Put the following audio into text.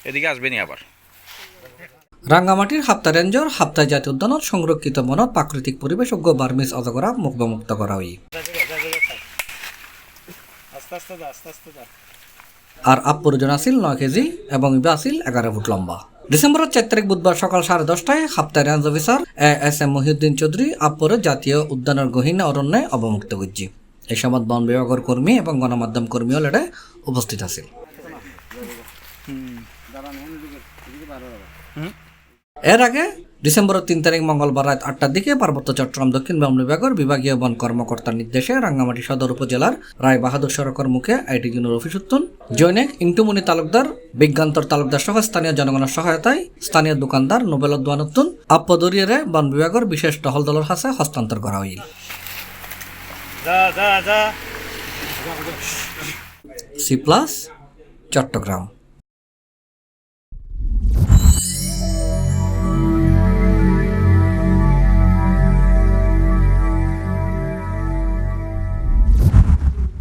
এদিকে আসবেনি আবার। রাঙ্গামাটির হাপ্তা রেঞ্জর হাপ্তা জাতীয় উদ্যানত সংরক্ষিত বনত প্রাকৃতিক পরিবেশ ও বার্মিজ অজগরা মুক্ত করা হয়। আর আপরোজন আছিল 9 কেজি এবং ইবা আছিল 11 ফুট লম্বা। ডিসেম্বরের 4 তারিখ বুধবার সকাল 10:30টায় হাপ্তা রেঞ্জ অফিসার এস.এম. মহিউদ্দিন চৌধুরী আপরে জাতীয় উদ্যানের গহীন অরণ্যে অবমুক্ত করছি। এই সময় বন বিভাগের কর্মী এবং গণমাধ্যম কর্মীও লেডে উপস্থিত আছিল। এর আগে ডিসেম্বরের 3 তারিখ মঙ্গলবার রাত 8টার দিকে পার্বত্য চট্টগ্রাম দক্ষিণ বন বিভাগের বিভাগীয় বন কর্মকর্তার নির্দেশে রাঙ্গামাটি সদর উপজেলার রায় বাহাদুর সড়কের মুখে আইটি জুনের অফিস উত্তন জৈনিক ইন্টুমনি তালুকদার বিজ্ঞান্তর তালুকদার সহ স্থানীয় জনগণের সহায়তায় স্থানীয় দোকানদার নোবেল উদ্যানোত্তন আপদরিয়ারে বন বিভাগের বিশেষ টহল দলের কাছে হস্তান্তর করা হইল। C plus Chittagong.